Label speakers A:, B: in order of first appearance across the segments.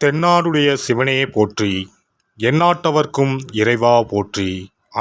A: தென்னாடுடைய சிவனே போற்றி, எந்நாட்டவர்க்கும் இறைவா போற்றி.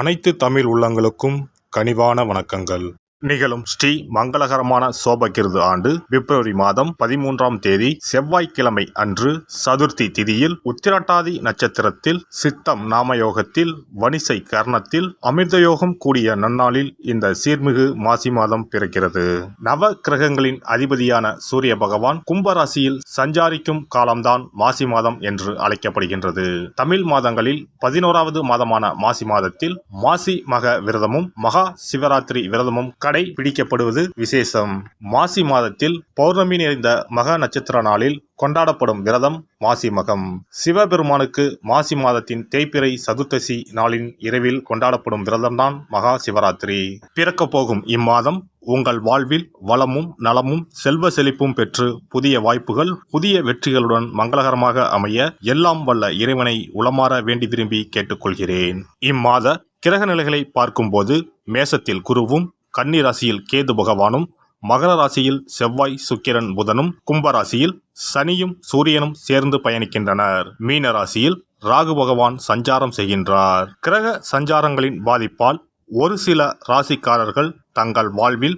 A: அனைத்து தமிழ் உள்ளங்களுக்கும் கனிவான வணக்கங்கள். நிகழும் ஸ்ரீ மங்களகரமான சோபகிருது ஆண்டு பிப்ரவரி மாதம் 13ஆம் தேதி செவ்வாய்க்கிழமை அன்று சதுர்த்தி திதியில் உத்திரட்டாதி நட்சத்திரத்தில் சித்தம் நாமயோகத்தில் வணிசை கர்ணத்தில் அமிர்தயோகம் கூடிய நன்னாளில் இந்த சீர்மிகு மாசி மாதம் பிறக்கிறது. நவ கிரகங்களின் அதிபதியான சூரிய பகவான் கும்பராசியில் சஞ்சாரிக்கும் காலம்தான் மாசி மாதம் என்று அழைக்கப்படுகின்றது. தமிழ் மாதங்களில் 11வது மாதமான மாசி மாதத்தில் மாசி மக விரதமும் மகா சிவராத்திரி விரதமும் கடைபிடிக்கப்படுவது விசேஷம். மாசி மாதத்தில் பௌர்ணமி நிறைந்த மக நட்சத்திர நாளில் கொண்டாடப்படும் விரதம் மாசி மகம். சிவபெருமானுக்கு மாசி மாதத்தின் தேய்பிறை சதுர்த்தசி நாளின் இரவில் கொண்டாடப்படும் விரதம்தான் மகா சிவராத்திரி. பிறக்க போகும் இம்மாதம் உங்கள் வாழ்வில் வளமும் நலமும் செல்வ செழிப்பும் பெற்று புதிய வாய்ப்புகள் புதிய வெற்றிகளுடன் மங்களகரமாக அமைய எல்லாம் வல்ல இறைவனை உளமாற வேண்டி விரும்பி கேட்டுக்கொள்கிறேன். இம்மாத கிரக நிலைகளை பார்க்கும்போது மேசத்தில் குருவும், கன்னி ராசியில் கேது பகவானும், மகர ராசியில் செவ்வாய் சுக்கிரன் புதனும், கும்பராசியில் சனியும் சூரியனும் சேர்ந்து பயணிக்கின்றனர். மீன ராசியில் ராகு பகவான் சஞ்சாரம் செய்கின்றார். கிரக சஞ்சாரங்களின் பாதிப்பால் ஒரு சில ராசிக்காரர்கள் தங்கள் வாழ்வில்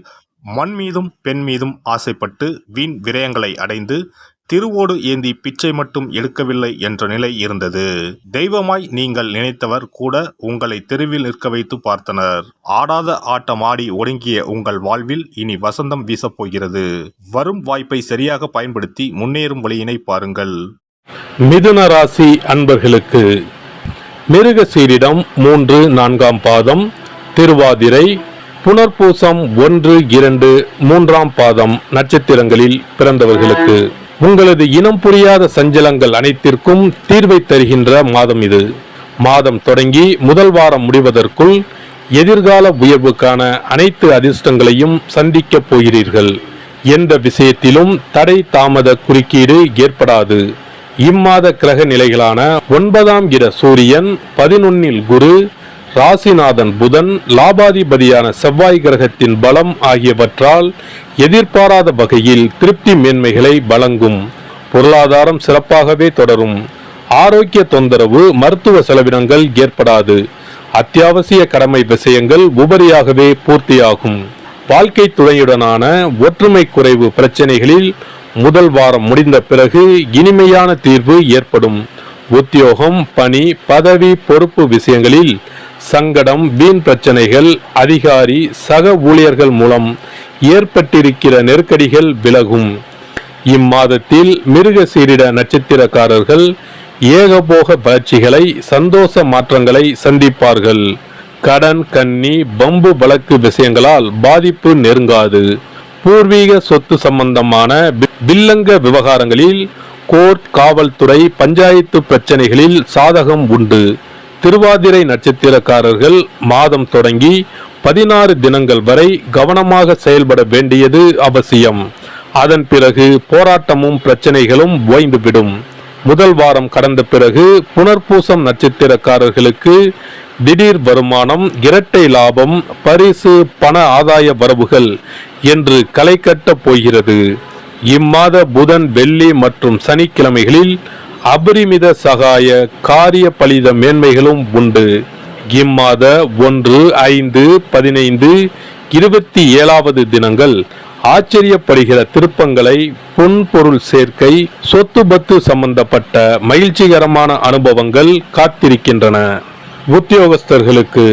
A: மண் மீதும் பெண் மீதும் ஆசைப்பட்டு வீண் விரயங்களை அடைந்து திருவோடு ஏந்தி பிச்சை மட்டும் எடுக்கவில்லை என்ற நிலை இருந்தது. தெய்வமாய் நீங்கள் நினைத்தவர் கூட உங்களை தெருவில் நிற்க வைத்து பார்த்தனர். ஆடாத ஆட்டமாடி ஒடுங்கிய உங்கள் வாழ்வில் இனி வசந்தம் வீசப்போகிறது. வரும் வாய்ப்பை சரியாக பயன்படுத்தி முன்னேறும் வழியினை பாருங்கள்.
B: மிதுன ராசி அன்பர்களுக்கு மிருகசீரிடம் 3, 4ஆம் பாதம், திருவாதிரை, புனர்பூசம் 1, 2, 3ஆம் பாதம் நட்சத்திரங்களில் பிறந்தவர்களுக்கு உங்களது இனம் புரியாத சஞ்சலங்கள் அனைத்திற்கும் தீர்வை தருகின்ற மாதம் இது. மாதம் தொடங்கி முதல் வாரம் முடிவதற்குள் எதிர்கால உயர்வுக்கான அனைத்து அதிர்ஷ்டங்களையும் சந்திக்கப் போகிறீர்கள். எந்த விஷயத்திலும் தடை தாமத குறுக்கீடு ஏற்படாது. இம்மாத கிரக நிலைகளான 9ஆம் இட சூரியன், 11இல் குரு, ராசிநாதன் புதன், லாபாதிபதியான செவ்வாய் கிரகத்தின் பலம் ஆகியவற்றால் எதிர்பாராத வகையில் திருப்தி மேன்மைகளை வழங்கும். பொருளாதாரம் சிறப்பாகவே தொடரும். ஆரோக்கிய தொந்தரவு, மருத்துவ செலவினங்கள் ஏற்படாது. அத்தியாவசிய கடமை விஷயங்கள் உபரியாகவே பூர்த்தியாகும். வாழ்க்கை துணையுடனான ஒற்றுமை குறைவு பிரச்சனைகளில் முதல் வாரம் முடிந்த பிறகு இனிமையான தீர்வு ஏற்படும். உத்தியோகம், பணி, பதவி, பொறுப்பு விஷயங்களில் சங்கடம், வீண் பிரச்சனைகள், அதிகாரி சக ஊழியர்கள் மூலம் ஏற்பட்டிருக்கிற நெருக்கடிகள் விலகும். இம்மாதத்தில் மிருகசீரிட நட்சத்திரக்காரர்கள் ஏகபோக வளர்ச்சிகளை, சந்தோஷ மாற்றங்களை சந்திப்பார்கள். கடன், கன்னி, பம்பு வழக்கு விஷயங்களால் பாதிப்பு நெருங்காது. பூர்வீக சொத்து சம்பந்தமான வில்லங்க விவகாரங்களில் கோர்ட், காவல்துறை, பஞ்சாயத்து பிரச்சனைகளில் சாதகம் உண்டு. திருவாதிரை நட்சத்திரக்காரர்கள் மாதம் தொடங்கி 16 தினங்கள் வரை கவனமாக செயல்பட வேண்டியது அவசியம். அதன் பிறகு போராட்டமும் பிரச்சனைகளும் ஓய்ந்துவிடும். முதல் வாரம் கடந்த பிறகு புனர்பூசம் நட்சத்திரக்காரர்களுக்கு திடீர் வருமானம், இரட்டை லாபம், பரிசு, பண ஆதாய வரவுகள் என்று களை கட்டப் போகிறது. இம்மாத புதன், வெள்ளி மற்றும் சனிக்கிழமைகளில் அபரிமித சகாய காரிய பலித மேன்மைகளும் உண்டு. இம்மாத 1, 5, 15, 27வது தினங்கள் ஆச்சரியப்படுகிற திருப்பங்களை, பொன்பொருள் சேர்க்கை, சொத்து பத்து சம்பந்தப்பட்ட மகிழ்ச்சிகரமான அனுபவங்கள் காத்திருக்கின்றன. உத்தியோகஸ்தர்களுக்கு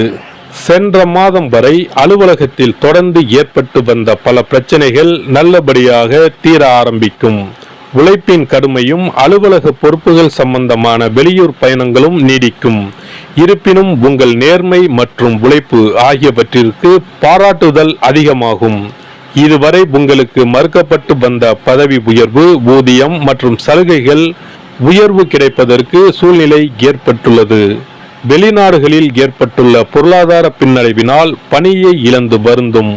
B: சென்ற மாதம் வரை அலுவலகத்தில் தொடர்ந்து ஏற்பட்டு வந்த பல பிரச்சனைகள் நல்லபடியாக தீர ஆரம்பிக்கும். உழைப்பின் கடுமையும் அலுவலக பொறுப்புகள் சம்பந்தமான வெளியூர் பயணங்களும் நீடிக்கும். இருப்பினும் உங்கள் நேர்மை மற்றும் உழைப்பு ஆகியவற்றிற்கு பாராட்டுதல் அதிகமாகும். இதுவரை உங்களுக்கு மறுக்கப்பட்டு வந்த பதவி உயர்வு, ஊதியம் மற்றும் சலுகைகள் உயர்வு கிடைப்பதற்கு சூழ்நிலை ஏற்பட்டுள்ளது. வெளிநாடுகளில் ஏற்பட்டுள்ள பொருளாதார பின்னடைவினால் பணியை இழந்து வருந்தும்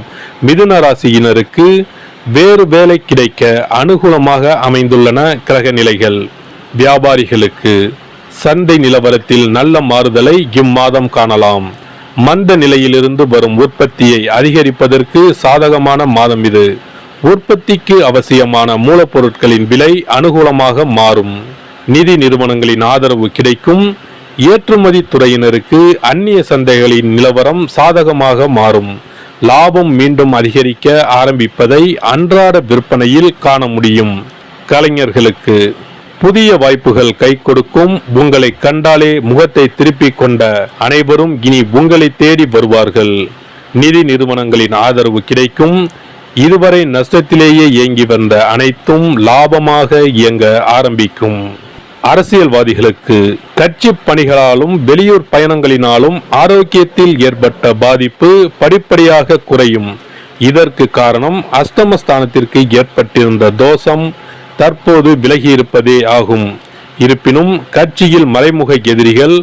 B: மிதுன ராசியினருக்கு வேறு வேலை கிடைக்க அனுகூலமாக அமைந்துள்ளன கிரக நிலைகள். வியாபாரிகளுக்கு சந்தை நிலவரத்தில் நல்ல மாறுதலை இம்மாதம் காணலாம். மந்த நிலையிலிருந்து வரும் உற்பத்தியை அதிகரிப்பதற்கு சாதகமான மாதம் இது. உற்பத்திக்கு அவசியமான மூலப்பொருட்களின் விலை அனுகூலமாக மாறும். நிதி நிறுவனங்களின் ஆதரவு கிடைக்கும். ஏற்றுமதி துறையினருக்கு அந்நிய சந்தைகளின் நிலவரம் சாதகமாக மாறும். லாபம் மீண்டும் அதிகரிக்க ஆரம்பிப்பதை அன்றாட விற்பனையில் காண முடியும். கலைஞர்களுக்கு புதிய வாய்ப்புகள் கை கொடுக்கும். உங்களை கண்டாலே முகத்தை திருப்பிக் கொண்ட அனைவரும் இனி உங்களை தேடி வருவார்கள். நிதி நிறுவனங்களின் ஆதரவு கிடைக்கும். இதுவரை நஷ்டத்திலேயே இயங்கி வந்த அனைத்தும் லாபமாக இயங்க ஆரம்பிக்கும். அரசியல்வாதிகளுக்கு கட்சி பணிகளாலும் வெளியூர் பயணங்களினாலும் ஆரோக்கியத்தில் ஏற்பட்ட பாதிப்பு படிப்படியாக குறையும். இதற்கு காரணம் அஷ்டமஸ்தானத்திற்கு ஏற்பட்டிருந்த தோஷம் தற்போது விலகியிருப்பதே ஆகும். இருப்பினும் கட்சியில் மறைமுக எதிரிகள்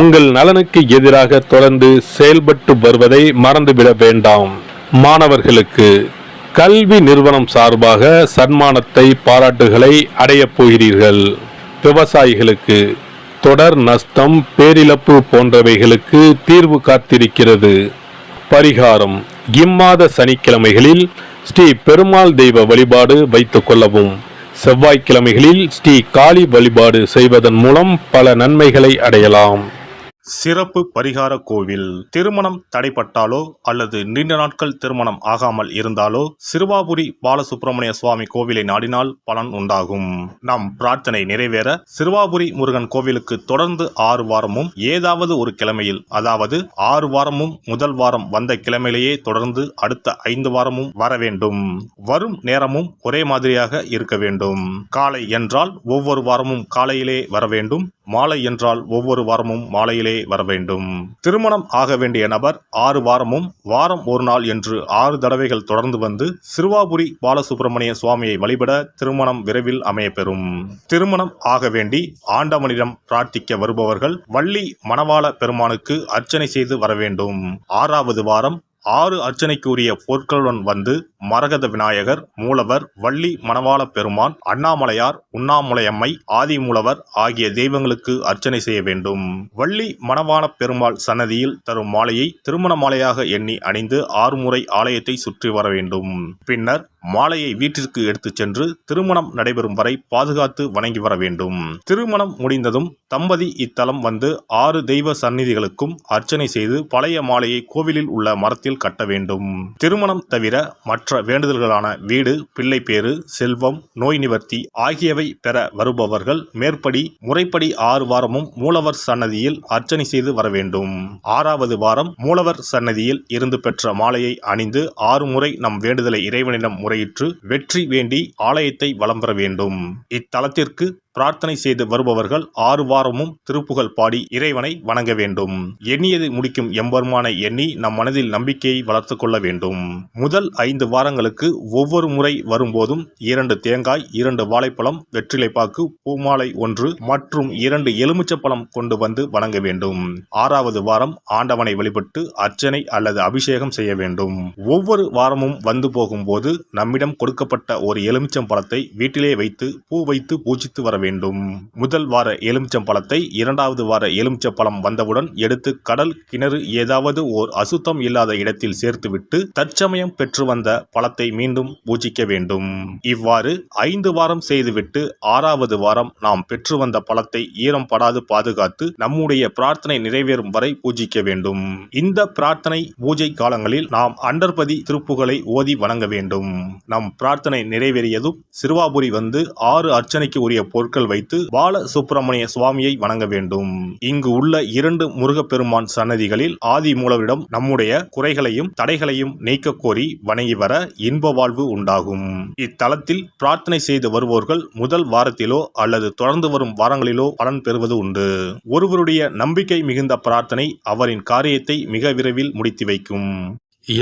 B: உங்கள் நலனுக்கு எதிராக தொடர்ந்து செயல்பட்டு வருவதை மறந்துவிட வேண்டாம். மாணவர்களுக்கு கல்வி நிறுவனம் சார்பாக சன்மானத்தை பாராட்டுகளை அடையப் போகிறீர்கள். விவசாயிகளுக்கு தொடர் நஷ்டம் பேரிழப்பு போன்றவைகளுக்கு தீர்வு காத்திருக்கிறது. பரிகாரம்: இம்மாத சனிக்கிழமைகளில் ஸ்ரீ பெருமாள் தெய்வ வழிபாடு வைத்துக் கொள்ளவும். செவ்வாய்க்கிழமைகளில் ஸ்ரீ காளி வழிபாடு செய்வதன் மூலம் பல நன்மைகளை அடையலாம்.
A: சிறப்பு பரிகார கோவில். திருமணம் தடைப்பட்டாலோ அல்லது நீண்ட நாட்கள் திருமணம் ஆகாமல் இருந்தாலோ சிறுவாபுரி பாலசுப்பிரமணிய சுவாமி கோவிலை நாடினால் பலன் உண்டாகும். நம் பிரார்த்தனை நிறைவேற சிறுவாபுரி முருகன் கோவிலுக்கு தொடர்ந்து 6 வாரமும் ஏதாவது ஒரு கிழமையில், அதாவது 6 வாரமும் முதல் வாரம் வந்த கிழமையிலேயே தொடர்ந்து அடுத்த 5 வாரமும் வர வேண்டும். வரும் நேரமும் ஒரே மாதிரியாக இருக்க வேண்டும். காலை என்றால் ஒவ்வொரு வாரமும் காலையிலே வர வேண்டும். மாலை என்றால் ஒவ்வொரு வாரமும் மாலையிலே வர வேண்டும். திருமணம் ஆக வேண்டிய நபர் 6 வாரமும் வாரம் ஒரு நாள் என்று 6 தடவைகள் தொடர்ந்து வந்து சிறுவாபுரி பாலசுப்பிரமணிய சுவாமியை வழிபட திருமணம் விரைவில் அமையப்பெறும். திருமணம் ஆக வேண்டி ஆண்டவனிடம் பிரார்த்திக்க வருபவர்கள் வள்ளி மணவாள பெருமானுக்கு அர்ச்சனை செய்து வர வேண்டும். 6வது வாரம் 6 அர்ச்சனைக்குரிய பொருட்களுடன் வந்து மரகத விநாயகர், மூலவர், வள்ளி மணவாள பெருமான், அண்ணாமலையார், உண்ணாமுலையம்மை, ஆதி மூலவர் ஆகிய தெய்வங்களுக்கு அர்ச்சனை செய்ய வேண்டும். வள்ளி மணவாள பெருமாள் சன்னதியில் தரும் மாலையை திருமண மாலையாக எண்ணி அணிந்து 6 முறை ஆலயத்தை சுற்றி வர வேண்டும். பின்னர் மாலையை வீட்டிற்கு எடுத்துச் சென்று திருமணம் நடைபெறும் வரை பாதுகாத்து வணங்கி வர வேண்டும். திருமணம் முடிந்ததும் தம்பதி இத்தலம் வந்து 6 தெய்வ சந்நிதிகளுக்கும் அர்ச்சனை செய்து பழைய மாலையை கோவிலில் உள்ள மரத்தில் கட்ட வேண்டும். திருமணம் தவிர மற்ற வேண்டுதல்களான வீடு, பிள்ளை பேறு, செல்வம், நோய் நிவர்த்தி ஆகியவை பெற வருபவர்கள் மேற்படி முறைப்படி 6 வாரமும் மூலவர் சன்னதியில் அர்ச்சனை செய்து வர வேண்டும். 6வது வாரம் மூலவர் சன்னதியில் இருந்து பெற்ற மாலையை அணிந்து 6 முறை நம் வேண்டுதலை இறைவனிடம் முறையிட்டு வெற்றி வேண்டி ஆலயத்தை வலம் பெற வேண்டும். இத்தலத்திற்கு பிரார்த்தனை செய்து வருபவர்கள் 6 வாரமும் திருப்புகழ் பாடி இறைவனை வணங்க வேண்டும். எண்ணியதை முடிக்கும் எம்பெருமானை எண்ணி நம் மனதில் நம்பிக்கையை வளர்த்து கொள்ள வேண்டும். முதல் 5 வாரங்களுக்கு ஒவ்வொரு முறை வரும்போதும் 2 தேங்காய், 2 வாழைப்பழம், வெற்றிலைப்பாக்கு, பூமாலை 1 மற்றும் 2 எலுமிச்சப்பழம் கொண்டு வந்து வணங்க வேண்டும். 6வது வாரம் ஆண்டவனை வழிபட்டு அர்ச்சனை அல்லது அபிஷேகம் செய்ய வேண்டும். ஒவ்வொரு வாரமும் வந்து போகும்போது நம்மிடம் கொடுக்கப்பட்ட ஒரு எலுமிச்சம் பழத்தை வீட்டிலே வைத்து பூ வைத்து பூஜித்து வர வேண்டும். முதல் வார எலுமிச்சம் பழத்தை 2வது வார எலுமிச்சம் பழம் வந்தவுடன் எடுத்து கடல், கிணறு ஏதாவது ஓர் அசுத்தம் இல்லாத இடத்தில் சேர்த்துவிட்டு தற்சமயம் பெற்று வந்த பழத்தை மீண்டும் பூஜிக்க வேண்டும். இவ்வாறு 5 வாரம் செய்துவிட்டு 6வது வாரம் நாம் பெற்று வந்த பழத்தை ஈரம் படாது பாதுகாத்து நம்முடைய பிரார்த்தனை நிறைவேறும் வரை பூஜிக்க வேண்டும். இந்த பிரார்த்தனை பூஜை காலங்களில் நாம் அண்டர்பதி திருப்புகளை ஓதி வணங்க வேண்டும். நம் பிரார்த்தனை நிறைவேறியதும் சிறுவாபுரி வந்து 6 அர்ச்சனைக்கு உரிய பொருட்கள் வைத்து பால சுப்பிரமணிய சுவாமியை வணங்க வேண்டும். இங்கு உள்ள 2 முருகப்பெருமான் சன்னதிகளில் ஆதி மூலவரிடம் நம்முடைய குறைகளையும் தடைகளையும் நீக்க கோரி வணங்கி வர இன்ப வாழ்வு உண்டாகும். இத்தலத்தில் பிரார்த்தனை செய்து வருவோர்கள் முதல் வாரத்திலோ அல்லது தொடர்ந்து வரும் வாரங்களிலோ பலன் பெறுவது உண்டு. ஒருவருடைய நம்பிக்கை மிகுந்த பிரார்த்தனை அவரின் காரியத்தை மிக விரைவில் முடித்து வைக்கும்.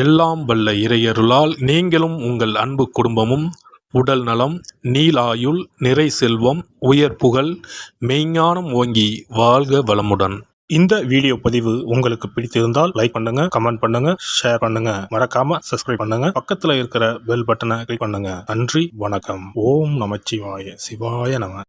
B: எல்லாம் வல்ல இறையருளால் நீங்களும் உங்கள் அன்பு குடும்பமும் உடல் நலம், நீலாயுள், நிறை செல்வம், உயர் புகழ், மெய்ஞானம் ஓங்கி வாழ்க வளமுடன்.
A: இந்த வீடியோ பதிவு உங்களுக்கு பிடித்திருந்தால் லைக் பண்ணுங்க, கமெண்ட் பண்ணுங்க, ஷேர் பண்ணுங்க, மறக்காம சப்ஸ்கிரைப் பண்ணுங்க, பக்கத்துல இருக்கிற பெல் பட்டனை கிளிக் பண்ணுங்க. நன்றி, வணக்கம். ஓம் நமச்சிவாய. சிவாய நம.